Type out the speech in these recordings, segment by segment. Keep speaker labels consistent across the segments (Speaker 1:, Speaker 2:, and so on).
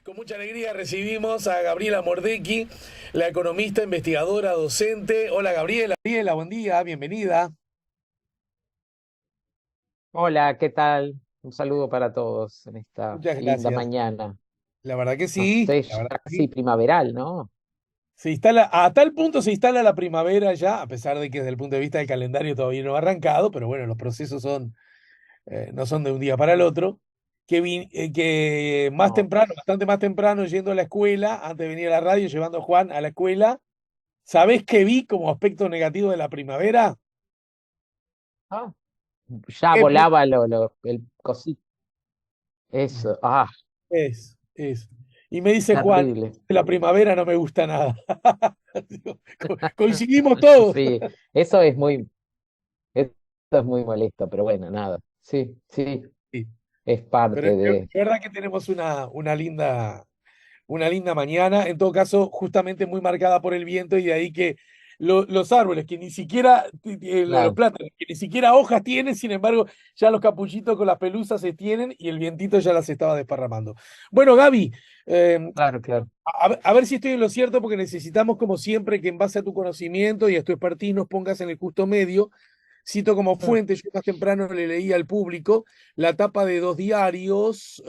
Speaker 1: Con mucha alegría recibimos a Gabriela Mordecki, la economista, investigadora, docente. Hola Gabriela. Gabriela, buen día, bienvenida.
Speaker 2: Hola, ¿qué tal? Un saludo para todos en esta
Speaker 1: Muchas
Speaker 2: linda
Speaker 1: gracias.
Speaker 2: mañana.
Speaker 1: La verdad que
Speaker 2: No
Speaker 1: sí,
Speaker 2: sé,
Speaker 1: la verdad
Speaker 2: ya
Speaker 1: que
Speaker 2: casi
Speaker 1: sí.
Speaker 2: primaveral, ¿no?
Speaker 1: Se instala, a tal punto se instala la primavera ya, a pesar de que desde el punto de vista del calendario todavía no ha arrancado, pero bueno, los procesos no son de un día para el otro. Que más
Speaker 2: No.
Speaker 1: temprano, bastante más temprano, yendo a la escuela, antes de venir a la radio, llevando a Juan a la escuela, ¿sabés qué vi como aspecto negativo de la primavera?
Speaker 2: Ah, ya
Speaker 1: ¿Qué vi?
Speaker 2: volaba el cosito. Eso,
Speaker 1: Es. Y me dice Juan,
Speaker 2: terrible.
Speaker 1: la primavera no me gusta nada. Digo, coincidimos todos.
Speaker 2: Sí, eso es muy, eso es muy molesto, pero bueno, nada. Sí, sí,
Speaker 1: Sí,
Speaker 2: es
Speaker 1: pero
Speaker 2: parte
Speaker 1: es
Speaker 2: de.
Speaker 1: verdad que tenemos una linda mañana, en todo caso, justamente muy marcada por el viento y de ahí que los árboles, que ni siquiera, los
Speaker 2: Claro.
Speaker 1: plátanos, que ni siquiera hojas tienen, sin embargo, ya los capullitos con las pelusas se tienen y el vientito ya las estaba desparramando. Bueno, Gaby, eh,
Speaker 2: Claro, claro.
Speaker 1: a ver si estoy en lo cierto, porque necesitamos, como siempre, que en base a tu conocimiento y a tu expertise nos pongas en el justo medio. Cito como
Speaker 2: Mm.
Speaker 1: fuente, yo más temprano le leí al público la tapa de dos diarios,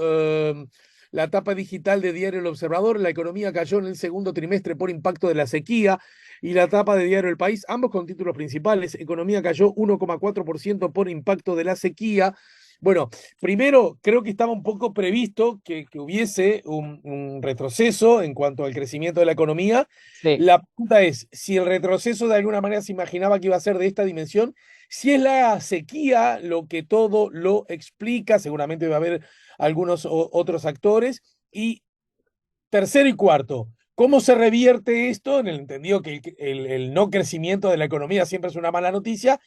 Speaker 1: la tapa digital de Diario El Observador, la economía cayó en el segundo trimestre por impacto de la sequía, y la tapa de Diario El País, ambos con títulos principales, economía cayó 1,4% por impacto de la sequía. Bueno, primero, creo que estaba un poco previsto que hubiese un retroceso en cuanto al crecimiento de la economía.
Speaker 2: Sí.
Speaker 1: La pregunta es, si el retroceso de alguna manera se imaginaba que iba a ser de esta dimensión, si es la sequía lo que todo lo explica, seguramente va a haber algunos otros actores. Y tercero y cuarto, ¿cómo se revierte esto en el entendido que el no crecimiento de la economía siempre es una mala noticia?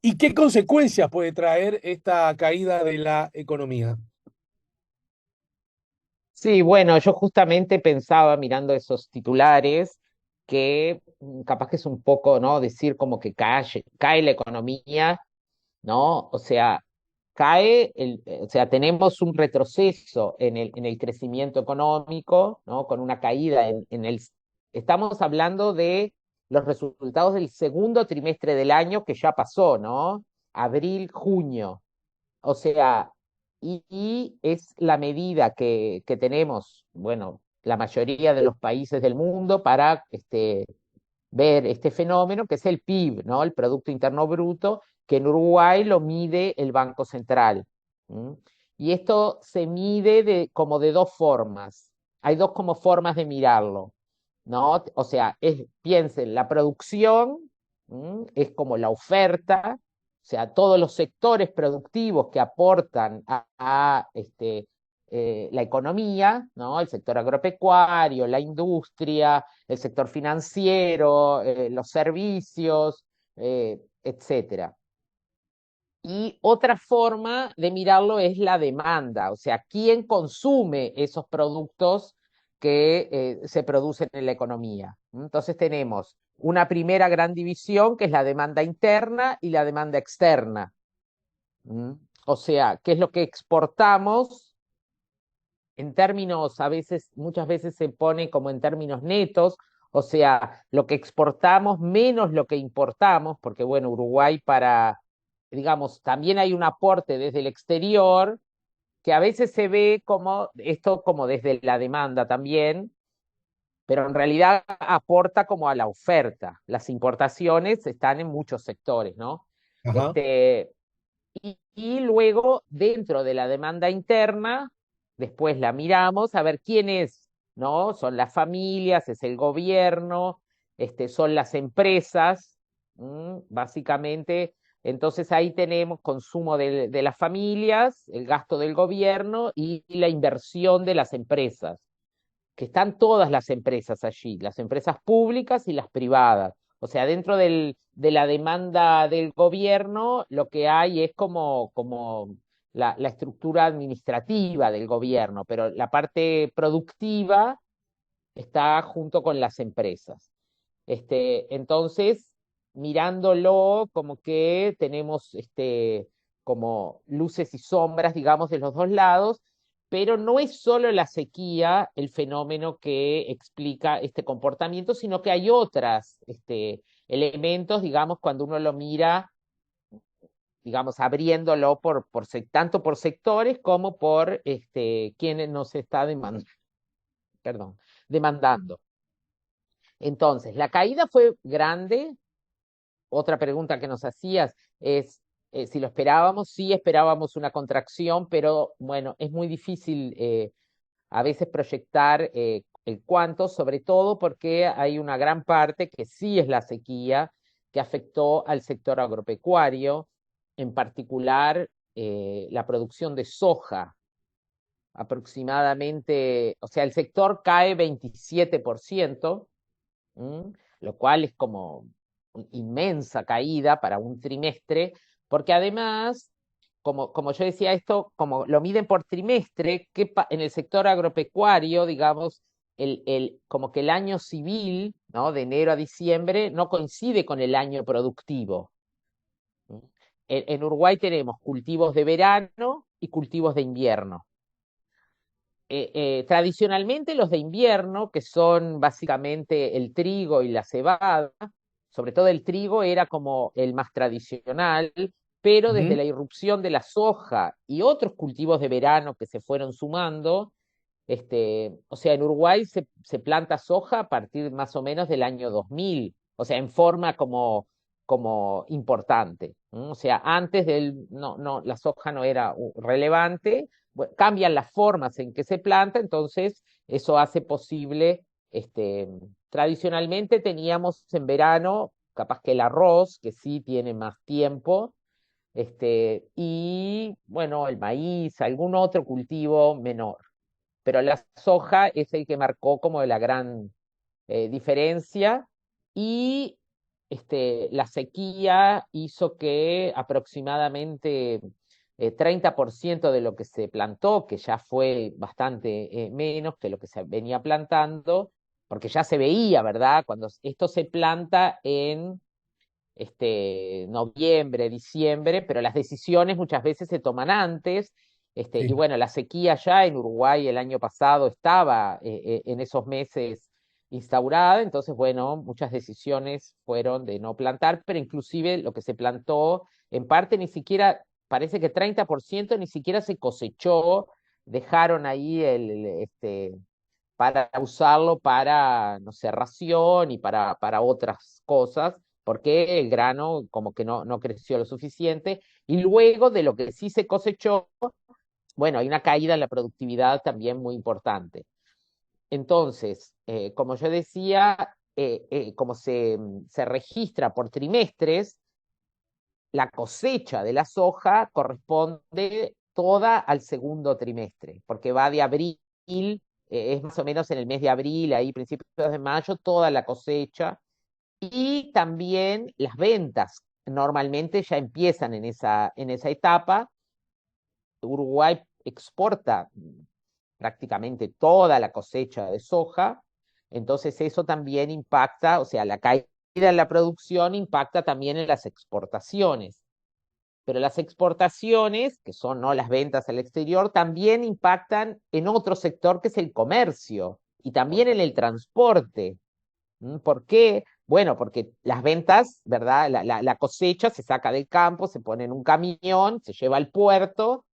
Speaker 1: ¿Y qué consecuencias puede traer esta caída de la economía?
Speaker 2: Sí, bueno, yo justamente pensaba mirando esos titulares que capaz que es un poco, ¿no? Decir como que cae la economía, ¿no? O sea, o sea, tenemos un retroceso en el crecimiento económico, ¿no? Con una caída estamos hablando de los resultados del segundo trimestre del año que ya pasó, ¿no? Abril, junio. O sea, y es la medida que tenemos, bueno, la mayoría de los países del mundo para ver este fenómeno, que es el PIB, ¿no? El Producto Interno Bruto, que en Uruguay lo mide el Banco Central. ¿M? Y esto se mide como de dos formas. Hay dos como formas de mirarlo, ¿no? O sea, piensen, la producción, es como la oferta, o sea, todos los sectores productivos que aportan a la economía, ¿no? El sector agropecuario, la industria, el sector financiero, los servicios, etcétera. Y otra forma de mirarlo es la demanda, o sea, quién consume esos productos que se producen en la economía. Entonces tenemos una primera gran división que es la demanda interna y la demanda externa. ¿Mm? O sea, ¿qué es lo que exportamos? En términos, muchas veces se pone como en términos netos, o sea, lo que exportamos menos lo que importamos, porque bueno, Uruguay digamos, también hay un aporte desde el exterior, que a veces se ve como esto como desde la demanda también, pero en realidad aporta como a la oferta. Las importaciones están en muchos sectores, ¿no?
Speaker 1: Ajá.
Speaker 2: Este, y luego, dentro de la demanda interna, después la miramos a ver quién es, ¿no? Son las familias, es el gobierno, son las empresas, básicamente. Entonces ahí tenemos consumo de las familias, el gasto del gobierno y la inversión de las empresas, que están todas las empresas allí, las empresas públicas y las privadas. O sea, dentro de la demanda del gobierno, lo que hay es como la estructura administrativa del gobierno, pero la parte productiva está junto con las empresas. Entonces, mirándolo, como que tenemos como luces y sombras, digamos, de los dos lados, pero no es solo la sequía el fenómeno que explica este comportamiento, sino que hay otros elementos, digamos, cuando uno lo mira, digamos, abriéndolo tanto por sectores como por quienes nos está perdón, demandando. Entonces, la caída fue grande. Otra pregunta que nos hacías es si lo esperábamos. Sí esperábamos una contracción, pero bueno, es muy difícil a veces proyectar el cuánto, sobre todo porque hay una gran parte que sí es la sequía que afectó al sector agropecuario, en particular la producción de soja. Aproximadamente, o sea, el sector cae 27%, ¿m? Lo cual es como una inmensa caída para un trimestre, porque además, como yo decía esto, como lo miden por trimestre, en el sector agropecuario, digamos, como que el año civil, ¿no? De enero a diciembre, no coincide con el año productivo. ¿M? En Uruguay tenemos cultivos de verano y cultivos de invierno. Tradicionalmente los de invierno, que son básicamente el trigo y la cebada, sobre todo el trigo era como el más tradicional, pero desde
Speaker 1: Ujú.
Speaker 2: la irrupción de la soja y otros cultivos de verano que se fueron sumando, o sea, en Uruguay se planta soja a partir más o menos del año 2000, o sea, en forma como importante. ¿No? O sea, antes no, la soja no era relevante, bueno, cambian las formas en que se planta, entonces eso hace posible, tradicionalmente teníamos en verano, capaz que el arroz, que sí tiene más tiempo, y bueno, el maíz, algún otro cultivo menor, pero la soja es el que marcó como la gran diferencia, y la sequía hizo que aproximadamente 30% de lo que se plantó, que ya fue bastante menos que lo que se venía plantando, porque ya se veía, ¿verdad? Cuando esto se planta en noviembre, diciembre, pero las decisiones muchas veces se toman antes. Y
Speaker 1: Sí.
Speaker 2: bueno, la sequía ya en Uruguay el año pasado estaba en esos meses instaurada, entonces bueno, muchas decisiones fueron de no plantar, pero inclusive lo que se plantó, en parte ni siquiera, parece que 30% ni siquiera se cosechó, dejaron ahí para usarlo para, no sé, ración y para otras cosas, porque el grano como que no creció lo suficiente. Y luego de lo que sí se cosechó, bueno, hay una caída en la productividad también muy importante. Entonces, como yo decía, como se registra por trimestres, la cosecha de la soja corresponde toda al segundo trimestre, porque va de abril, es más o menos en el mes de abril, ahí principios de mayo, toda la cosecha, y también las ventas normalmente ya empiezan en esa etapa. Uruguay exporta prácticamente toda la cosecha de soja, entonces eso también impacta, o sea, la caída en la producción impacta también en las exportaciones, pero las exportaciones, que son no las ventas al exterior, también impactan en otro sector que es el comercio y también en el transporte. ¿Por qué? Bueno, porque las ventas, ¿verdad? La cosecha se saca del campo, se pone en un camión, se lleva al puerto,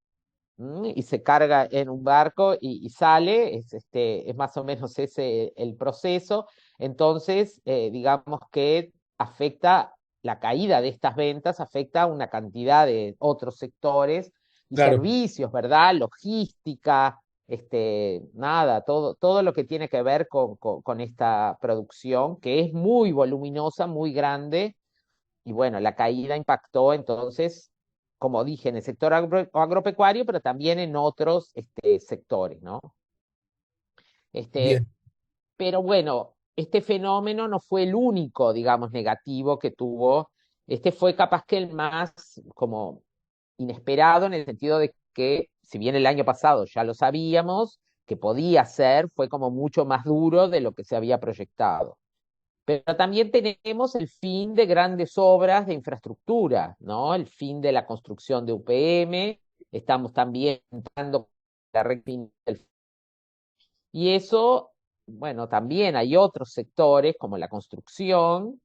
Speaker 2: y se carga en un barco y sale, es más o menos ese el proceso. Entonces, digamos que afecta la caída de estas ventas, afecta a una cantidad de otros sectores y
Speaker 1: Claro,
Speaker 2: servicios, ¿verdad? Logística, nada, todo lo que tiene que ver con esta producción, que es muy voluminosa, muy grande, y bueno, la caída impactó entonces, como dije, en el sector agropecuario, pero también en otros sectores, ¿no? Este,
Speaker 1: bien,
Speaker 2: pero bueno, este fenómeno no fue el único, digamos, negativo que tuvo. Este fue capaz que el más como inesperado en el sentido de que, si bien el año pasado ya lo sabíamos que podía ser, fue como mucho más duro de lo que se había proyectado. Pero también tenemos el fin de grandes obras de infraestructura, ¿no? El fin de la construcción de UPM. Estamos también entrando la recta final y eso, bueno, también hay otros sectores como la construcción,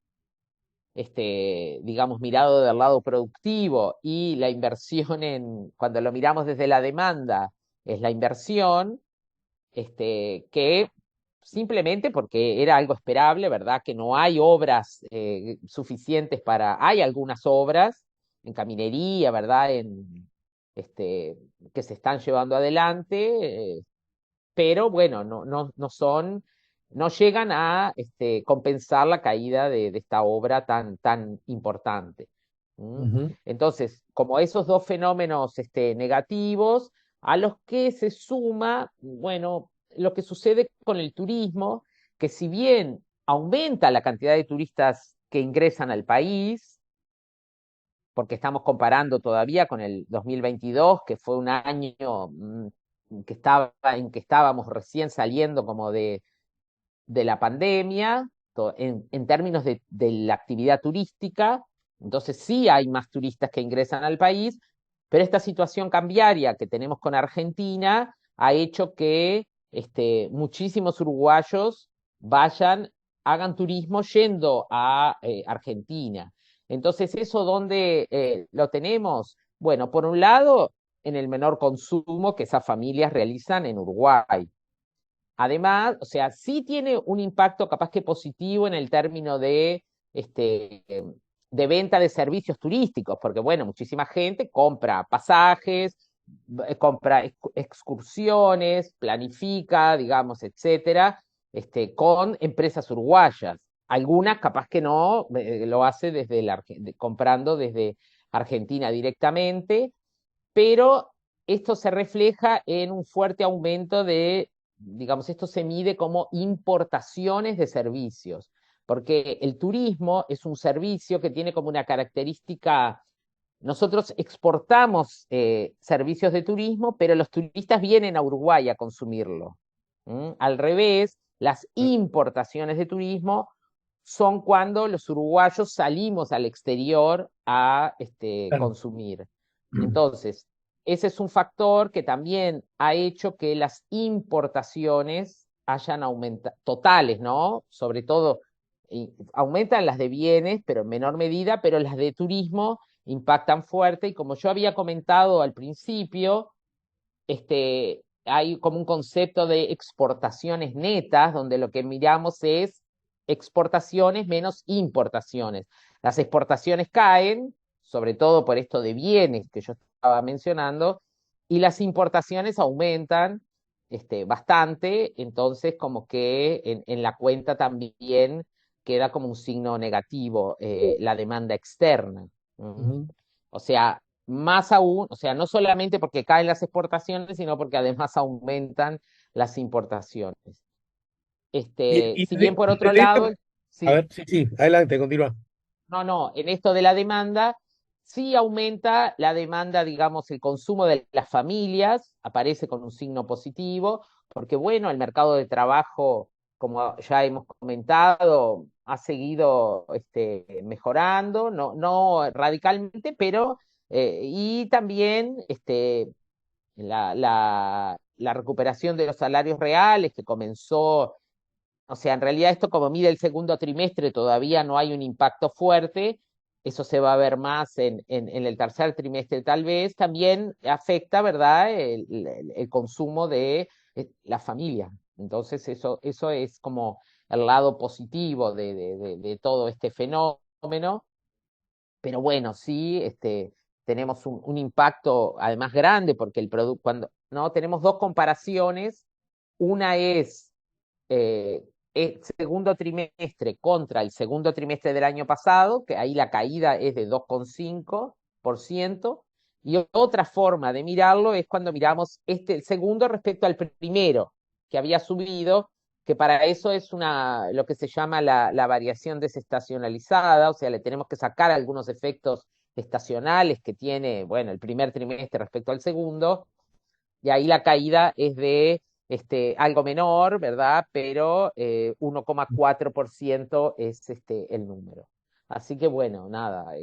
Speaker 2: digamos, mirado del lado productivo y la inversión cuando lo miramos desde la demanda, es la inversión, que simplemente porque era algo esperable, ¿verdad? Que no hay obras suficientes hay algunas obras en caminería, ¿verdad? Este, que se están llevando adelante, pero bueno, no llegan a compensar la caída de esta obra tan importante. ¿Mm?
Speaker 1: Ujú,
Speaker 2: Entonces, como esos dos fenómenos negativos, a los que se suma, bueno, lo que sucede con el turismo, que si bien aumenta la cantidad de turistas que ingresan al país, porque estamos comparando todavía con el 2022, que fue un año en que estábamos recién saliendo como de la pandemia, en términos de la actividad turística, entonces sí hay más turistas que ingresan al país, pero esta situación cambiaria que tenemos con Argentina ha hecho que muchísimos uruguayos vayan, hagan turismo yendo a Argentina. Entonces, ¿eso dónde lo tenemos? Bueno, por un lado, en el menor consumo que esas familias realizan en Uruguay. Además, o sea, sí tiene un impacto capaz que positivo en el término de venta de servicios turísticos, porque bueno, muchísima gente compra pasajes, compra excursiones, planifica, digamos, etcétera, con empresas uruguayas. Algunas capaz que no, lo hace comprando desde Argentina directamente, pero esto se refleja en un fuerte aumento digamos, esto se mide como importaciones de servicios, porque el turismo es un servicio que tiene como una característica, nosotros exportamos servicios de turismo, pero los turistas vienen a Uruguay a consumirlo. ¿Mm? Al revés, las importaciones de turismo son cuando los uruguayos salimos al exterior a
Speaker 1: claro.
Speaker 2: consumir. Entonces, ese es un factor que también ha hecho que las importaciones hayan aumentado, totales, ¿no? Sobre todo, aumentan las de bienes, pero en menor medida, pero las de turismo impactan fuerte. Y como yo había comentado al principio, hay como un concepto de exportaciones netas, donde lo que miramos es exportaciones menos importaciones. Las exportaciones caen, sobre todo por esto de bienes que yo estaba mencionando, y las importaciones aumentan bastante, entonces como que en la cuenta también queda como un signo negativo la demanda externa. ¿Mm?
Speaker 1: Ujú.
Speaker 2: O sea, más aún, o sea, no solamente porque caen las exportaciones, sino porque además aumentan las importaciones.
Speaker 1: Y
Speaker 2: Si bien por otro
Speaker 1: desde
Speaker 2: lado,
Speaker 1: a
Speaker 2: sí,
Speaker 1: ver, sí, sí, adelante, continúa.
Speaker 2: no, en esto de la demanda, sí aumenta la demanda, digamos, el consumo de las familias, aparece con un signo positivo, porque bueno, el mercado de trabajo, como ya hemos comentado, ha seguido mejorando, no radicalmente, pero y también la recuperación de los salarios reales que comenzó, o sea, en realidad esto como mide el segundo trimestre todavía no hay un impacto fuerte, eso se va a ver más en el tercer trimestre tal vez, también afecta, ¿verdad?, el consumo de la familia. Entonces eso es como el lado positivo de todo este fenómeno, pero bueno, sí, tenemos un impacto además grande porque el producto, cuando no tenemos dos comparaciones, una es el segundo trimestre contra el segundo trimestre del año pasado, que ahí la caída es de 2,5%, y otra forma de mirarlo es cuando miramos el segundo respecto al primero, que había subido, que para eso es lo que se llama la variación desestacionalizada, o sea, le tenemos que sacar algunos efectos estacionales que tiene, bueno, el primer trimestre respecto al segundo, y ahí la caída es de algo menor, ¿verdad? Pero 1,4% es el número. Así que bueno, nada,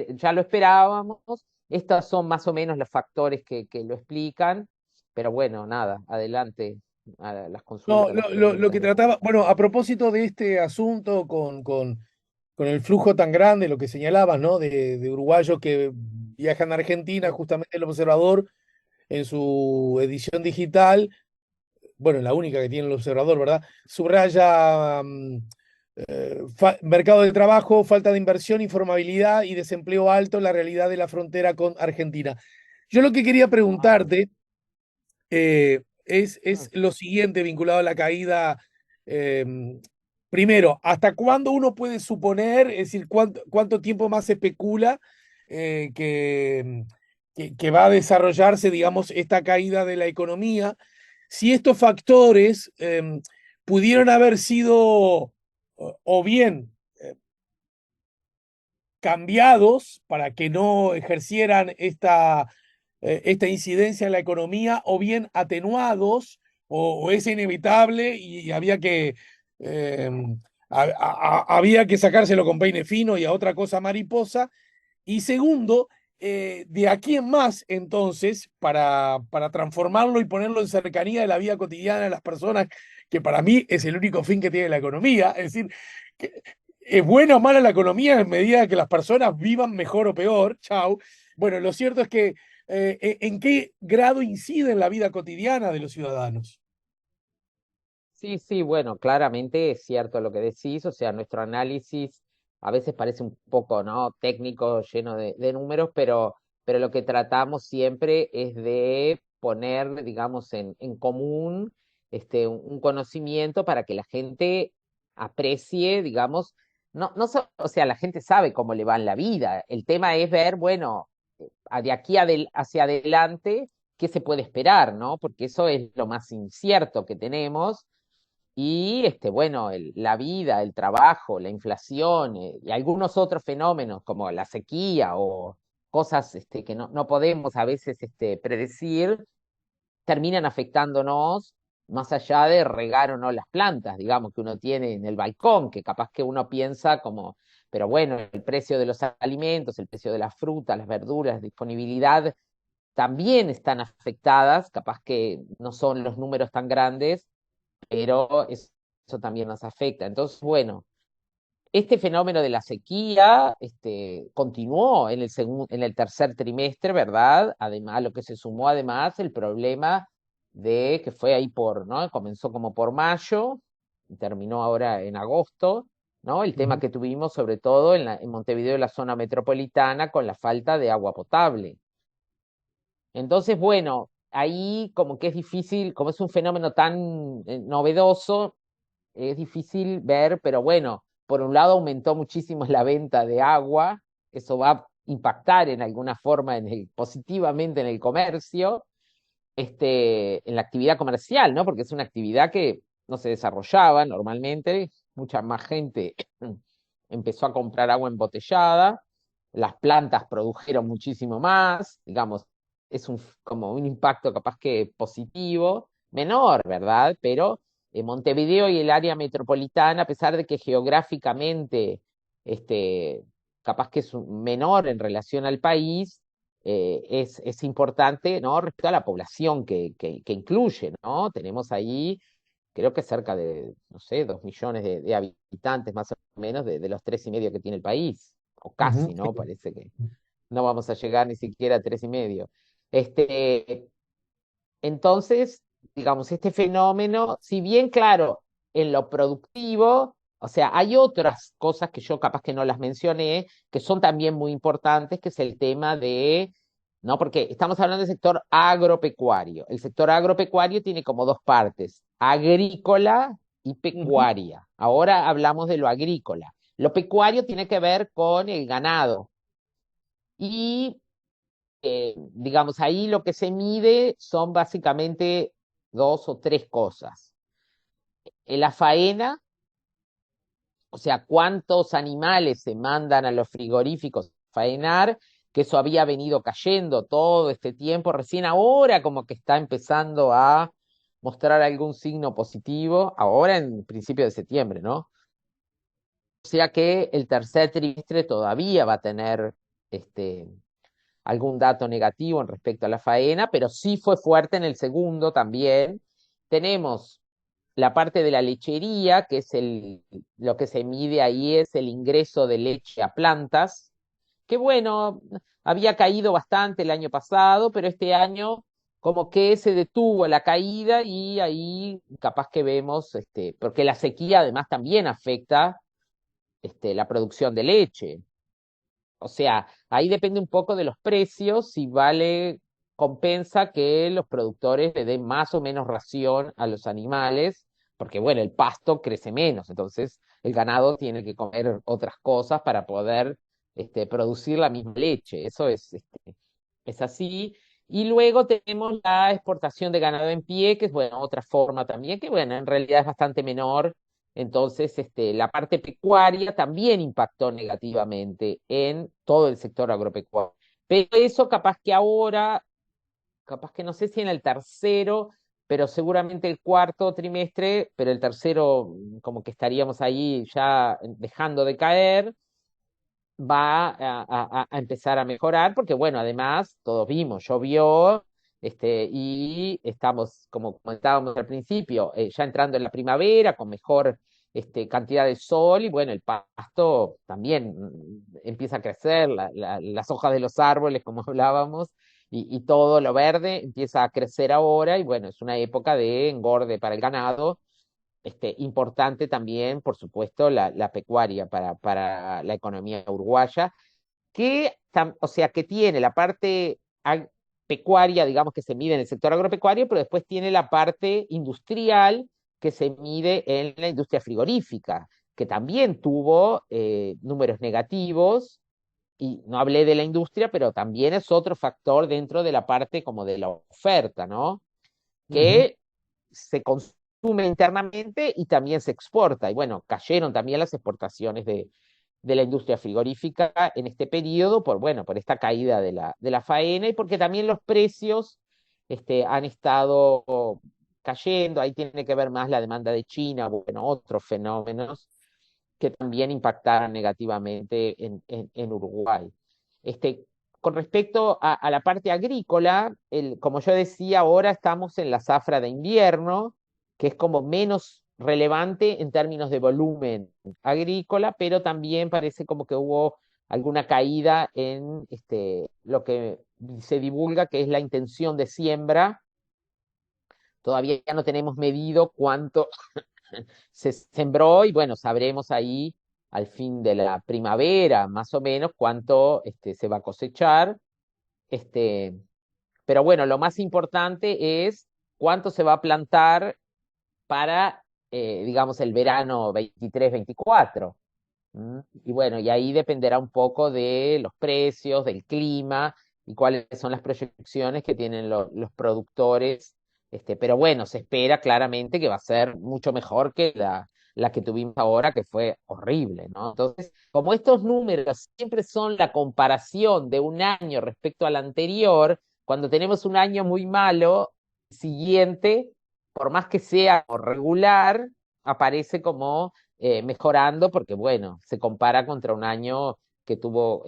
Speaker 2: ya lo esperábamos. Estos son más o menos los factores que lo explican. pero bueno, nada, adelante a las
Speaker 1: No,
Speaker 2: consultas, las
Speaker 1: lo
Speaker 2: preguntas.
Speaker 1: que trataba, bueno, a propósito de este asunto con el flujo tan grande, lo que señalabas, ¿no? De uruguayos que viajan a Argentina, justamente el observador en su edición digital, bueno, la única que tiene el observador, ¿verdad? Subraya mercado de trabajo, falta de inversión, informabilidad y desempleo alto en la realidad de la frontera con Argentina. Yo lo que quería
Speaker 2: Wow.
Speaker 1: preguntarte es lo siguiente vinculado a la caída. eh, Primero, ¿hasta cuándo uno puede suponer, es decir, cuánto tiempo más se especula que va a desarrollarse, digamos, esta caída de la economía? Si estos factores pudieron haber sido o bien cambiados para que no ejercieran esta incidencia en la economía, o bien atenuados, o es inevitable y eh, había que sacárselo con peine fino y a otra cosa mariposa. Y segundo, de aquí en más, entonces, para transformarlo y ponerlo en cercanía de la vida cotidiana de las personas, que para mí es el único fin que tiene la economía, es decir, que es buena o mala la economía en medida que las personas vivan mejor o peor, chau. Bueno, lo cierto es que ¿en qué grado incide en la vida cotidiana de los ciudadanos?
Speaker 2: Sí, sí, bueno, claramente es cierto lo que decís, o sea, nuestro análisis a veces parece un poco, ¿no? Técnico, lleno de números, pero lo que tratamos siempre es de poner, digamos, en común un conocimiento para que la gente aprecie, digamos, o sea, la gente sabe cómo le va en la vida. El tema es ver, bueno, de aquí hacia adelante, qué se puede esperar, ¿no? Porque eso es lo más incierto que tenemos y bueno, la vida, el trabajo, la inflación y algunos otros fenómenos como la sequía o cosas que no podemos a veces predecir, terminan afectándonos más allá de regar o no las plantas, digamos, que uno tiene en el balcón, que capaz que uno piensa como, pero bueno, el precio de los alimentos, el precio de las frutas, las verduras, disponibilidad, también están afectadas, capaz que no son los números tan grandes, pero eso también nos afecta. Entonces, bueno, este fenómeno de la sequía continuó en el tercer trimestre, ¿verdad? Además, lo que se sumó además el problema de que fue ahí ¿no? Comenzó como por mayo y terminó ahora en agosto, ¿no? El tema
Speaker 1: Ujú.
Speaker 2: que tuvimos sobre todo en Montevideo, en la zona metropolitana, con la falta de agua potable. Entonces, bueno, ahí como que es difícil, como es un fenómeno tan novedoso, es difícil ver, pero bueno, por un lado aumentó muchísimo la venta de agua, eso va a impactar en alguna forma positivamente en el comercio, en la actividad comercial, ¿no? Porque es una actividad que no se desarrollaba normalmente, mucha más gente empezó a comprar agua embotellada, las plantas produjeron muchísimo más, digamos, como un impacto capaz que positivo, menor, ¿verdad? Pero Montevideo y el área metropolitana, a pesar de que geográficamente capaz que es menor en relación al país, es importante, ¿no? Respecto a la población que incluye, ¿no? Tenemos ahí, creo que cerca de, no sé, 2 millones de habitantes más o menos de los 3,5 que tiene el país, o
Speaker 1: Ujú.
Speaker 2: casi, ¿no? Parece que no vamos a llegar ni siquiera a 3,5. Este, entonces, digamos, este fenómeno, si bien, claro, en lo productivo, o sea, hay otras cosas que yo capaz que no las mencioné, que son también muy importantes, que es el tema ¿no? Porque estamos hablando del sector agropecuario. El sector agropecuario tiene como dos partes, agrícola y
Speaker 1: Ujú.
Speaker 2: pecuaria. Ahora hablamos de lo agrícola. Lo pecuario tiene que ver con el ganado. Y digamos, ahí lo que se mide son básicamente dos o tres cosas. La faena, o sea, cuántos animales se mandan a los frigoríficos a faenar, que eso había venido cayendo todo este tiempo, recién ahora como que está empezando a mostrar algún signo positivo, ahora en principio de septiembre, ¿no? O sea que el tercer trimestre todavía va a tener este, algún dato negativo en respecto a la faena, pero sí fue fuerte en el segundo también. Tenemos la parte de la lechería, que es lo que se mide ahí es el ingreso de leche a plantas, que bueno, había caído bastante el año pasado, pero este año como que se detuvo la caída y ahí capaz que vemos, porque la sequía además también afecta la producción de leche. O sea, ahí depende un poco de los precios, si vale, compensa que los productores le den más o menos ración a los animales, porque bueno, el pasto crece menos, entonces el ganado tiene que comer otras cosas para poder producir la misma leche. Eso es así. Y luego tenemos la exportación de ganado en pie, que es bueno, otra forma también, que bueno, en realidad es bastante menor. Entonces, la parte pecuaria también impactó negativamente en todo el sector agropecuario. Pero eso capaz que ahora, capaz que no sé si en el tercero, pero seguramente el cuarto trimestre, pero el tercero como que estaríamos ahí ya dejando de caer, va a empezar a mejorar, porque bueno, además, todos vimos, llovió, y estamos, como comentábamos al principio, ya entrando en la primavera, con mejor cantidad de sol, y bueno, el pasto también empieza a crecer, las hojas de los árboles, como hablábamos, y todo lo verde empieza a crecer ahora, y bueno, es una época de engorde para el ganado, importante también, por supuesto, la pecuaria para la economía uruguaya, que, o sea, que tiene la parte pecuaria, digamos, que se mide en el sector agropecuario, pero después tiene la parte industrial que se mide en la industria frigorífica, que también tuvo números negativos, y no hablé de la industria, pero también es otro factor dentro de la parte como de la oferta, ¿no?
Speaker 1: Ujú.
Speaker 2: Que se consume internamente y también se exporta. Y bueno, cayeron también las exportaciones de la industria frigorífica en este periodo por, bueno, por esta caída de la faena y porque también los precios han estado cayendo. Ahí tiene que ver más la demanda de China, bueno, otros fenómenos que también impactaron negativamente en Uruguay. Este, con respecto a la parte agrícola, como yo decía, ahora estamos en la zafra de invierno, que es como menos relevante en términos de volumen agrícola, pero también parece como que hubo alguna caída en lo que se divulga, que es la intención de siembra. Todavía no tenemos medido cuánto se sembró y bueno, sabremos ahí al fin de la primavera, más o menos, cuánto se va a cosechar. Este, pero bueno, lo más importante es cuánto se va a plantar para, digamos, el verano 23-24. Y bueno, y ahí dependerá un poco de los precios, del clima y cuáles son las proyecciones que tienen los productores. Pero bueno, se espera claramente que va a ser mucho mejor que la que tuvimos ahora, que fue horrible, ¿no? Entonces, como estos números siempre son la comparación de un año respecto al anterior, cuando tenemos un año muy malo, siguiente, por más que sea regular, aparece como mejorando porque, bueno, se compara contra un año que tuvo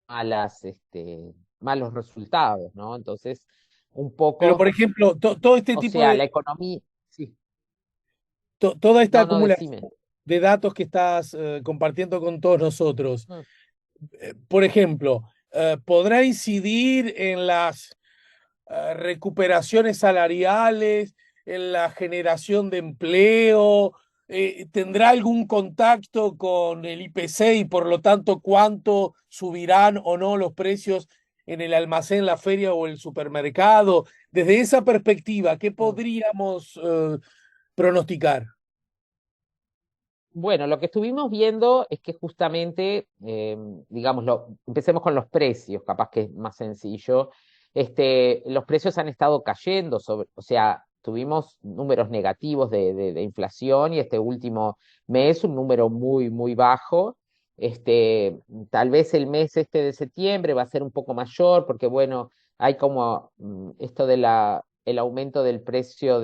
Speaker 2: malas, malos resultados, ¿no? Entonces, un
Speaker 1: Pero, por
Speaker 2: poco,
Speaker 1: ejemplo, todo este
Speaker 2: o
Speaker 1: tipo
Speaker 2: sea, la economía, sí,
Speaker 1: toda esta
Speaker 2: no, no,
Speaker 1: acumulación
Speaker 2: decime.
Speaker 1: de datos que estás compartiendo con todos nosotros,
Speaker 2: Mm.
Speaker 1: por ejemplo, ¿podrá incidir en las recuperaciones salariales, en la generación de empleo? ¿Tendrá algún contacto con el IPC y por lo tanto cuánto subirán o no los precios en el almacén, la feria o el supermercado? Desde esa perspectiva, ¿qué
Speaker 2: Mm.
Speaker 1: podríamos pronosticar?
Speaker 2: Bueno, lo que estuvimos viendo es que justamente, digamos, empecemos con los precios, capaz que es más sencillo. Los precios han estado cayendo, o sea, tuvimos números negativos de inflación y este último mes un número muy, muy bajo. Tal vez el mes de septiembre va a ser un poco mayor porque, bueno, hay como esto el aumento del precio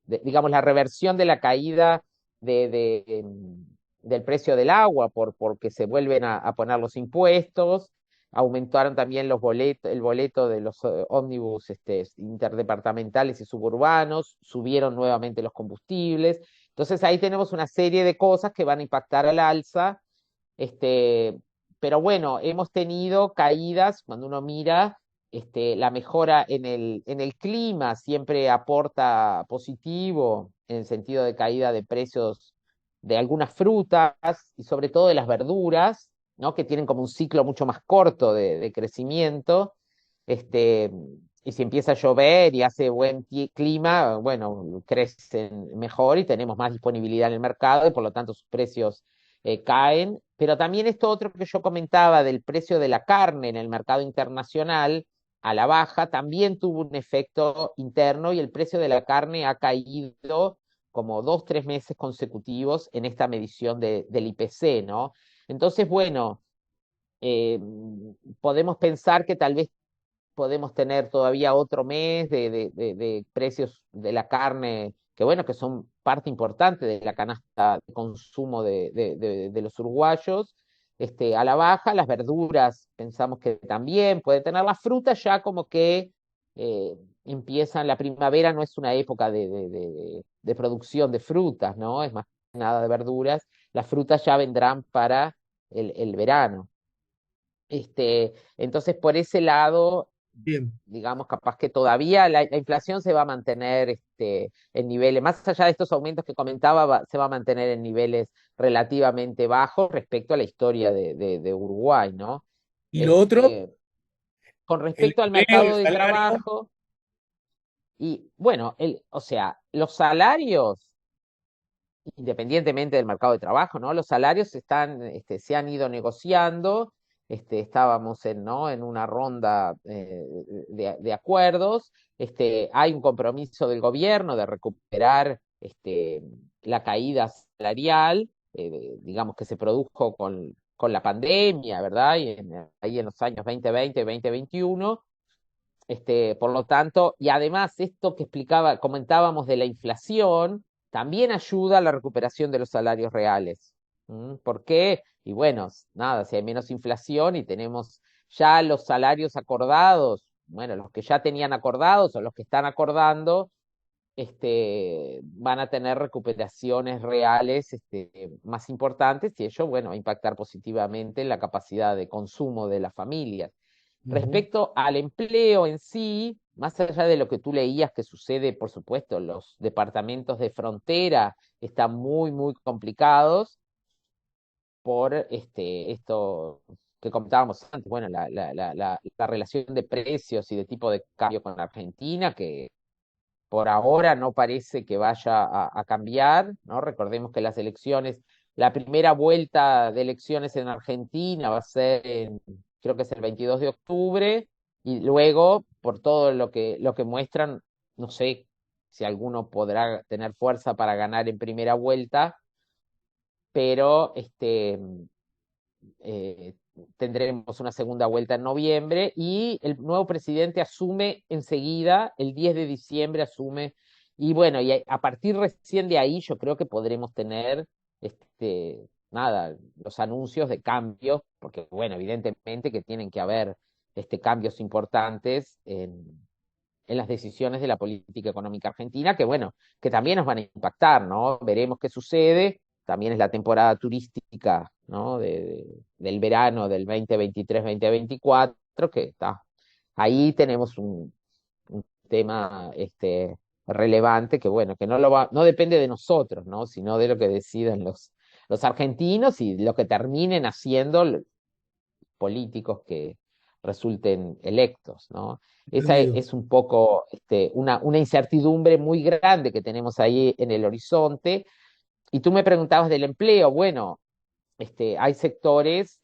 Speaker 2: digamos, la reversión de la caída del precio del agua porque se vuelven a poner los impuestos. aumentaron también el boleto de los ómnibus interdepartamentales y suburbanos, subieron nuevamente los combustibles. Entonces ahí tenemos una serie de cosas que van a impactar al alza. Este, pero bueno, hemos tenido caídas cuando uno mira. La mejora en el clima siempre aporta positivo en el sentido de caída de precios de algunas frutas y sobre todo de las verduras, ¿no? Que tienen como un ciclo mucho más corto de crecimiento. Este, y si empieza a llover y hace buen clima, bueno, crecen mejor y tenemos más disponibilidad en el mercado y por lo tanto sus precios caen. Pero también esto otro que yo comentaba del precio de la carne en el mercado internacional a la baja también tuvo un efecto interno y el precio de la carne ha caído como 2, 3 meses consecutivos en esta medición del IPC, ¿no? Entonces, bueno, eh, podemos pensar que tal vez podemos tener todavía otro mes de precios de la carne, que bueno, que son parte importante de la canasta de consumo de los uruguayos, a la baja, las verduras pensamos que también pueden tener, las frutas ya como que eh, empiezan, la primavera no es una época de producción de frutas, ¿no? Es más que nada de verduras, las frutas ya vendrán para el verano. Entonces, por ese lado,
Speaker 1: Bien.
Speaker 2: digamos, capaz que todavía la inflación se va a mantener en niveles, más allá de estos aumentos que comentaba, se va a mantener en niveles relativamente bajos respecto a la historia de Uruguay, ¿no?
Speaker 1: Y lo otro,
Speaker 2: Este, con
Speaker 1: el
Speaker 2: respecto al
Speaker 1: empleo, el
Speaker 2: mercado de
Speaker 1: salario.
Speaker 2: trabajo, y bueno, o sea, los salarios, independientemente del mercado de trabajo, ¿no? Los salarios se han ido negociando, estábamos ¿no? En una ronda de acuerdos, hay un compromiso del gobierno de recuperar la caída salarial, digamos que se produjo con la pandemia, ¿verdad? Ahí en los años 2020, 2021. Por lo tanto, y además esto que comentábamos de la inflación, también ayuda a la recuperación de los salarios reales. ¿Por qué? Y bueno, nada, si hay menos inflación y tenemos ya los salarios acordados, bueno, los que ya tenían acordados o los que están acordando, van a tener recuperaciones reales más importantes y ello, bueno, va a impactar positivamente en la capacidad de consumo de las familias.
Speaker 1: Ujú.
Speaker 2: Respecto al empleo en sí, más allá de lo que tú leías que sucede, por supuesto, los departamentos de frontera están muy, muy complicados por esto que comentábamos antes, bueno, la relación de precios y de tipo de cambio con la Argentina, que por ahora no parece que vaya a cambiar, ¿no? Recordemos que las elecciones, la primera vuelta de elecciones en Argentina va a ser creo que es el 22 de octubre, y luego, por todo lo que muestran, no sé si alguno podrá tener fuerza para ganar en primera vuelta, pero eh, tendremos una segunda vuelta en noviembre y el nuevo presidente asume enseguida, el 10 de diciembre asume, y bueno, y a partir recién de ahí yo creo que podremos tener, nada, los anuncios de cambios, porque bueno, evidentemente que tienen que haber cambios importantes en las decisiones de la política económica argentina, que bueno, que también nos van a impactar, ¿no? Veremos qué sucede. También es la temporada turística, ¿no? Del verano del 2023-2024, que está. Ahí tenemos un tema relevante que, bueno, que no depende de nosotros, ¿no? Sino de lo que decidan los argentinos y lo que terminen haciendo políticos que resulten electos, ¿no? Esa
Speaker 1: Entendido.
Speaker 2: es un poco una incertidumbre muy grande que tenemos ahí en el horizonte. Y tú me preguntabas del empleo. Bueno, hay sectores,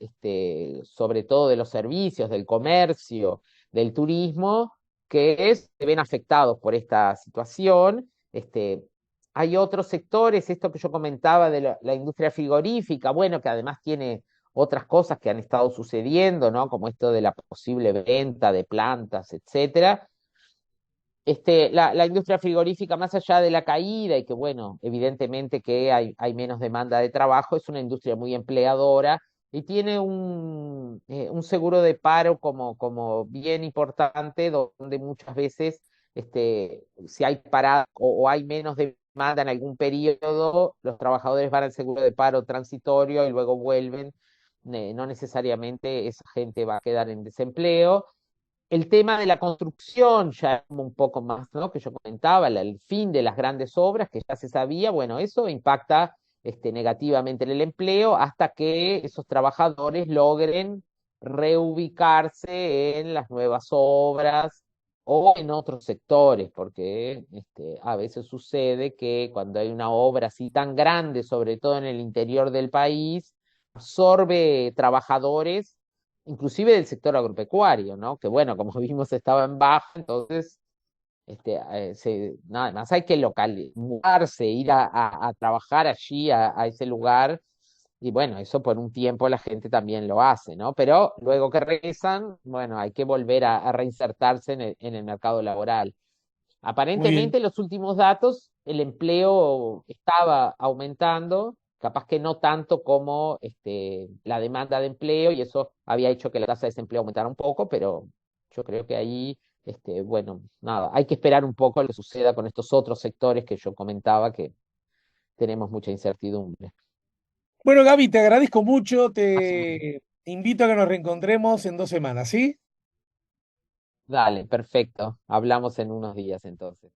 Speaker 2: sobre todo de los servicios, del comercio, del turismo, que se ven afectados por esta situación. Hay otros sectores, esto que yo comentaba de la industria frigorífica, bueno, que además tiene otras cosas que han estado sucediendo, ¿no? Como esto de la posible venta de plantas, etcétera. La industria frigorífica, más allá de la caída y que, bueno, evidentemente que hay menos demanda de trabajo, es una industria muy empleadora y tiene un seguro de paro como bien importante, donde muchas veces si hay parada o hay menos demanda en algún periodo, los trabajadores van al seguro de paro transitorio y luego vuelven. No necesariamente esa gente va a quedar en desempleo. El tema de la construcción, ya como un poco más, ¿no? Que yo comentaba, el fin de las grandes obras, que ya se sabía, bueno, eso impacta negativamente en el empleo hasta que esos trabajadores logren reubicarse en las nuevas obras o en otros sectores, porque a veces sucede que cuando hay una obra así tan grande, sobre todo en el interior del país, absorbe trabajadores inclusive del sector agropecuario, ¿no? Que bueno, como vimos estaba en baja, entonces nada más hay que mudarse, ir a trabajar allí, a ese lugar, y bueno, eso por un tiempo la gente también lo hace, ¿no? Pero luego que regresan, bueno, hay que volver a reinsertarse en el mercado laboral.
Speaker 1: Muy bien.
Speaker 2: Aparentemente, los últimos datos, el empleo estaba aumentando, capaz que no tanto como la demanda de empleo, y eso había hecho que la tasa de desempleo aumentara un poco, pero yo creo que ahí, bueno, nada, hay que esperar un poco a lo que suceda con estos otros sectores que yo comentaba que tenemos mucha incertidumbre.
Speaker 1: Bueno, Gaby, te agradezco mucho.
Speaker 2: Así que,
Speaker 1: Te invito a que nos reencontremos en 2 semanas, ¿sí?
Speaker 2: dale, perfecto. Hablamos en unos días entonces.